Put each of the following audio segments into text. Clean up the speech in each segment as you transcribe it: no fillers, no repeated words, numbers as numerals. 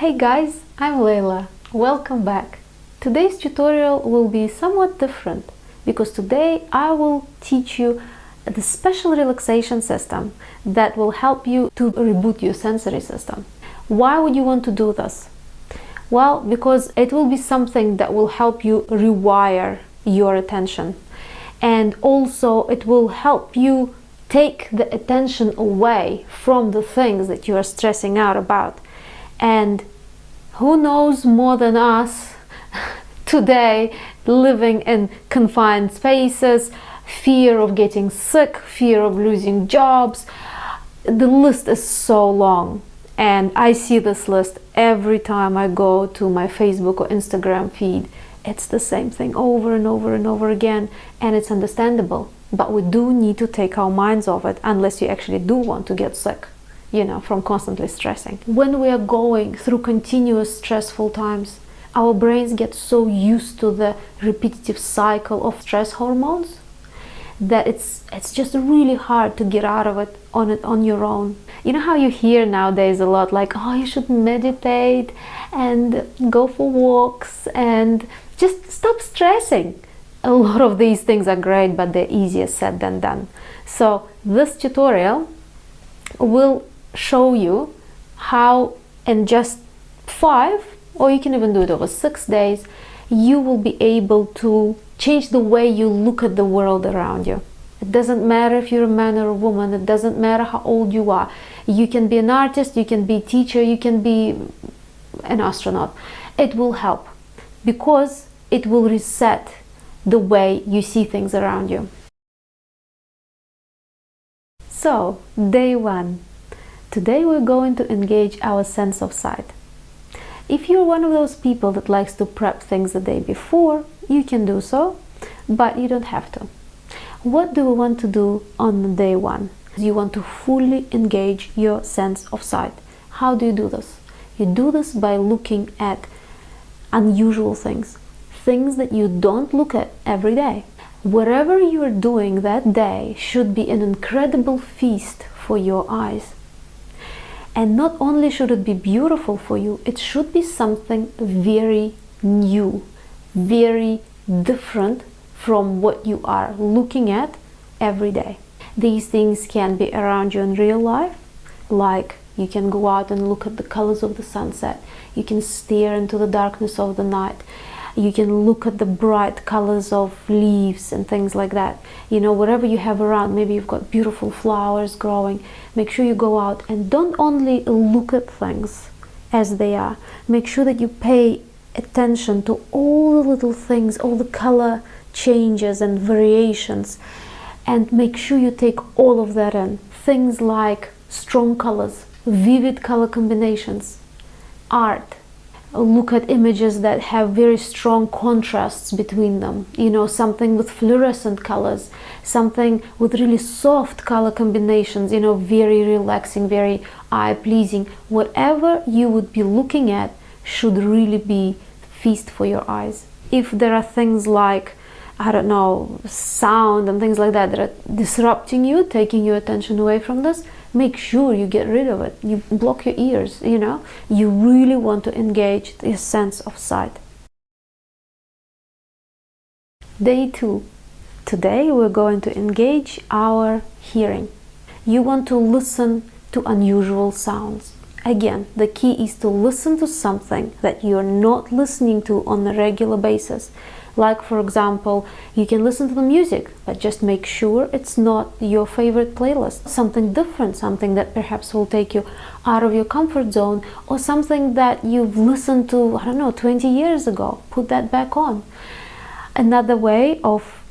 Hey guys, I'm Layla. Welcome back. Today's tutorial will be somewhat different because today I will teach you the special relaxation system that will help you to reboot your sensory system. Why would you want to do this? Well, because it will be something that will help you rewire your attention, and also it will help you take the attention away from the things that you are stressing out about. And who knows more than us today, living in confined spaces, fear of getting sick, fear of losing jobs. The list is so long, and I see this list every time I go to my Facebook or Instagram feed. It's the same thing over and over and over again, and it's understandable, but we do need to take our minds off it unless you actually do want to get sick, from constantly stressing. When we are going through continuous stressful times, our brains get so used to the repetitive cycle of stress hormones that it's just really hard to get out of it on your own. You know how you hear nowadays a lot like, oh, you should meditate and go for walks and just stop stressing. A lot of these things are great, but they're easier said than done. So this tutorial will show you how in just 5, or you can even do it over 6 days, you will be able to change the way you look at the world around you. It doesn't matter if you're a man or a woman, it doesn't matter how old you are. You can be an artist, you can be a teacher, you can be an astronaut. It will help because it will reset the way you see things around you. So, day 1. Today we're going to engage our sense of sight. If you're one of those people that likes to prep things the day before, you can do so, but you don't have to. What do we want to do on day 1? You want to fully engage your sense of sight. How do you do this? You do this by looking at unusual things, things that you don't look at every day. Whatever you are doing that day should be an incredible feast for your eyes. And not only should it be beautiful for you, it should be something very new, very different from what you are looking at every day. These things can be around you in real life, like you can go out and look at the colors of the sunset, you can stare into the darkness of the night, you can look at the bright colors of leaves and things like that. Whatever you have around, maybe you've got beautiful flowers growing, make sure you go out and don't only look at things as they are. Make sure that you pay attention to all the little things, all the color changes and variations, and make sure you take all of that in. Things like strong colors, vivid color combinations, art. Look at images that have very strong contrasts between them. Something with fluorescent colors, something with really soft color combinations, very relaxing, very eye-pleasing. Whatever you would be looking at should really be feast for your eyes. If there are things like, I don't know, sound and things like that are disrupting you, taking your attention away from this, make sure you get rid of it. You block your ears, You really want to engage the sense of sight. Day 2. Today we're going to engage our hearing. You want to listen to unusual sounds. Again, the key is to listen to something that you're not listening to on a regular basis. Like, for example, you can listen to the music, but just make sure it's not your favorite playlist. Something different, something that perhaps will take you out of your comfort zone, or something that you've listened to, 20 years ago. Put that back on. Another way of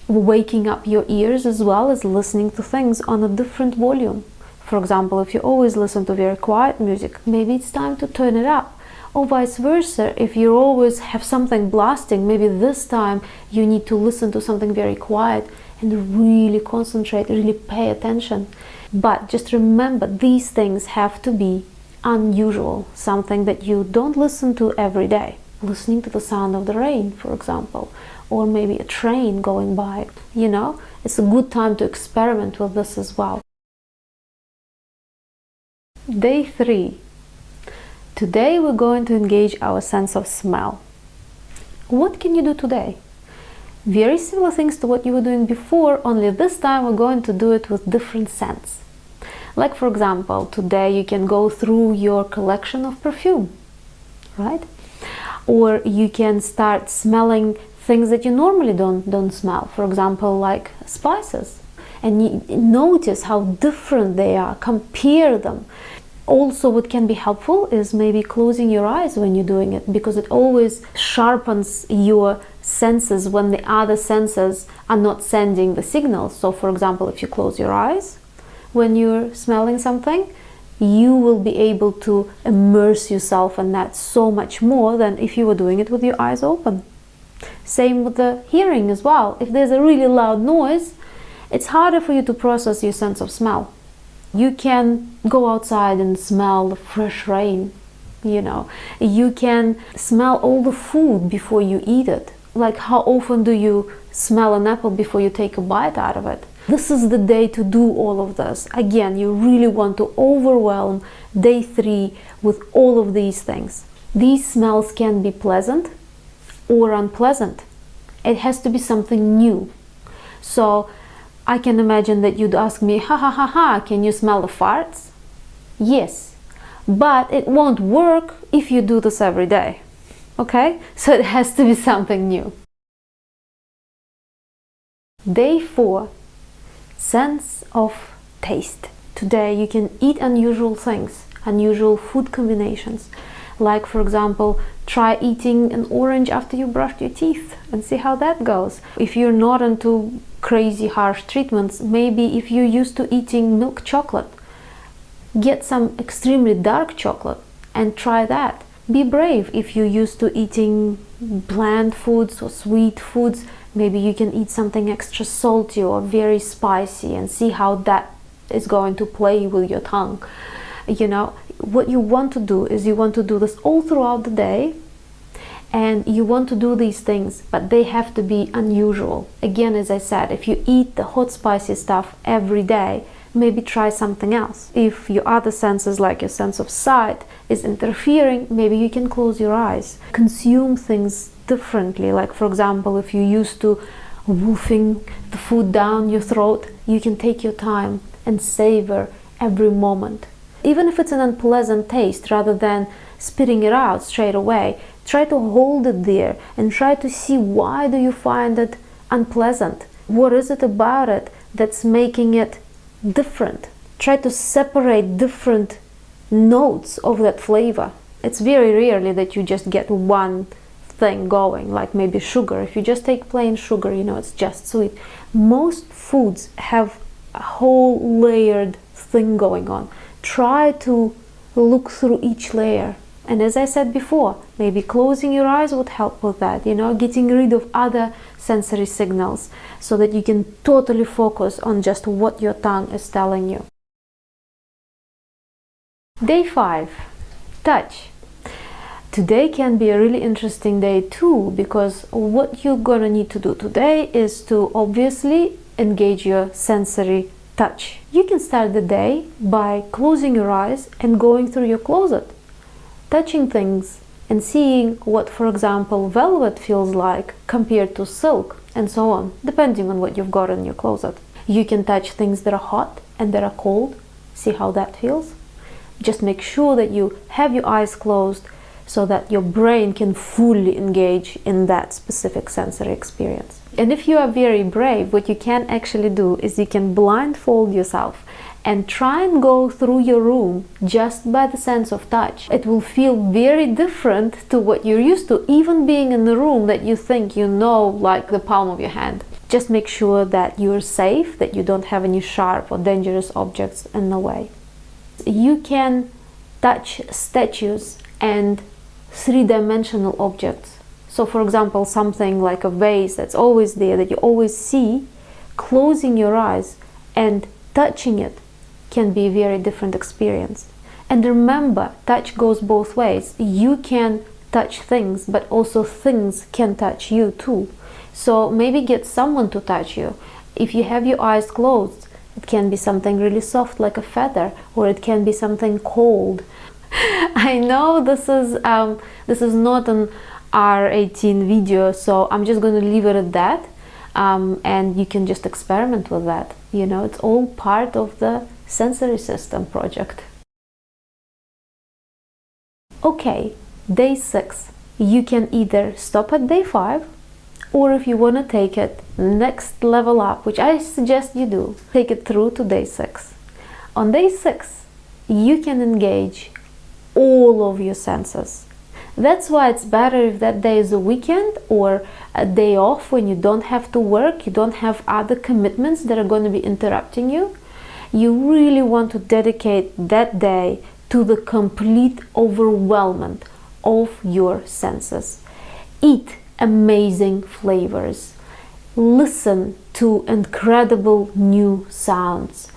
waking up your ears as well is listening to things on a different volume. For example, if you always listen to very quiet music, maybe it's time to turn it up. Or vice versa, if you always have something blasting, maybe this time you need to listen to something very quiet and really concentrate, really pay attention. But just remember, these things have to be unusual, something that you don't listen to every day. Listening to the sound of the rain, for example, or maybe a train going by. It's a good time to experiment with this as well. Day 3. Today we're going to engage our sense of smell. What can you do today? Very similar things to what you were doing before, only this time we're going to do it with different scents. Like for example, today you can go through your collection of perfume, right? Or you can start smelling things that you normally don't smell. For example, like spices. And you notice how different they are, compare them. Also, what can be helpful is maybe closing your eyes when you're doing it, because it always sharpens your senses when the other senses are not sending the signals. So for example, if you close your eyes when you're smelling something, you will be able to immerse yourself in that so much more than if you were doing it with your eyes open. Same with the hearing as well. If there's a really loud noise, it's harder for you to process your sense of smell. You can go outside and smell the fresh rain, you know. You can smell all the food before you eat it. Like, how often do you smell an apple before you take a bite out of it? This is the day to do all of this. Again, you really want to overwhelm day 3 with all of these things. These smells can be pleasant or unpleasant. It has to be something new. So I can imagine that you'd ask me, can you smell the farts? Yes, but it won't work if you do this every day. Okay? So it has to be something new. Day 4, sense of taste. Today you can eat unusual things, unusual food combinations. Like for example, try eating an orange after you brushed your teeth and see how that goes. If you're not into crazy harsh treatments, maybe if you're used to eating milk chocolate, get some extremely dark chocolate and try that. Be brave if you're used to eating bland foods or sweet foods. Maybe you can eat something extra salty or very spicy and see how that is going to play with your tongue. You know, what you want to do is you want to do this all throughout the day, and you want to do these things, but they have to be unusual. Again, as I said, if you eat the hot spicy stuff every day, maybe try something else. If your other senses, like your sense of sight, is interfering, maybe you can close your eyes. Consume things differently. Like for example, if you're used to wolfing the food down your throat, you can take your time and savor every moment. Even if it's an unpleasant taste, rather than spitting it out straight away, try to hold it there and try to see, why do you find it unpleasant? What is it about it that's making it different? Try to separate different notes of that flavor. It's very rarely that you just get one thing going, like maybe sugar. If you just take plain sugar, you know, it's just sweet. Most foods have a whole layered thing going on. Try to look through each layer. And as I said before, maybe closing your eyes would help with that, you know, getting rid of other sensory signals so that you can totally focus on just what your tongue is telling you. Day 5, touch. Today can be a really interesting day too, because what you're gonna need to do today is to obviously engage your sensory touch. You can start the day by closing your eyes and going through your closet, touching things and seeing what, for example, velvet feels like compared to silk, and so on, depending on what you've got in your closet. You can touch things that are hot and that are cold, see how that feels. Just make sure that you have your eyes closed so that your brain can fully engage in that specific sensory experience. And if you are very brave, what you can actually do is you can blindfold yourself and try and go through your room just by the sense of touch. It will feel very different to what you're used to, even being in the room that you think you know like the palm of your hand. Just make sure that you're safe, that you don't have any sharp or dangerous objects in the way. You can touch statues and three-dimensional objects. So for example, something like a vase that's always there, that you always see, closing your eyes and touching it can be a very different experience. And remember, touch goes both ways. You can touch things, but also things can touch you too. So maybe get someone to touch you. If you have your eyes closed, it can be something really soft like a feather, or it can be something cold. I know this is not an R18 video, so I'm just going to leave it at that, and you can just experiment with that. You know, it's all part of the sensory system project. Okay, day 6. You can either stop at day 5, or if you want to take it next level up, which I suggest you do, take it through to day 6. On day 6, you can engage all of your senses. That's why it's better if that day is a weekend or a day off when you don't have to work, you don't have other commitments that are going to be interrupting you. You really want to dedicate that day to the complete overwhelmment of your senses. Eat amazing flavors. Listen to incredible new sounds.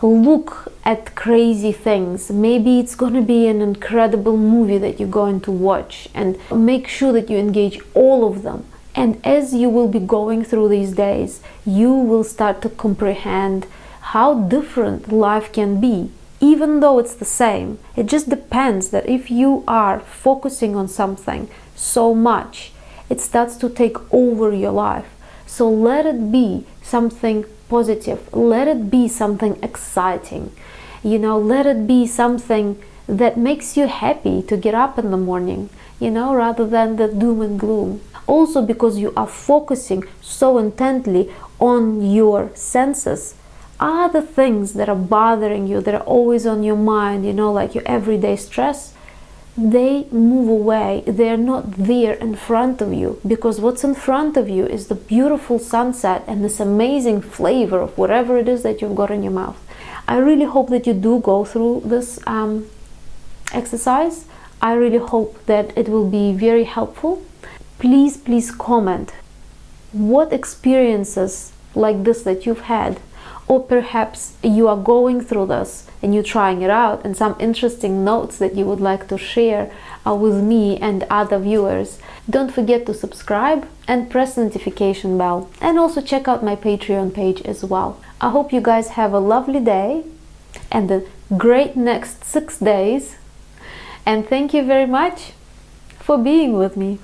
Look at crazy things. Maybe it's going to be an incredible movie that you're going to watch, and make sure that you engage all of them. And as you will be going through these days, you will start to comprehend how different life can be, even though it's the same. It just depends that if you are focusing on something so much, it starts to take over your life. So let it be something positive, let it be something exciting, you know, let it be something that makes you happy to get up in the morning, you know, rather than the doom and gloom. Also, because you are focusing so intently on your senses, other things that are bothering you, that are always on your mind, you know, like your everyday stress, they move away. They're not there in front of you, because what's in front of you is the beautiful sunset and this amazing flavor of whatever it is that you've got in your mouth. I really hope that you do go through this exercise. I really hope that it will be very helpful. Please comment what experiences like this that you've had, or perhaps you are going through this and you're trying it out, and some interesting notes that you would like to share with me and other viewers. Don't forget to subscribe and press the notification bell, and also check out my Patreon page as well. I hope you guys have a lovely day and a great next 6 days, and thank you very much for being with me.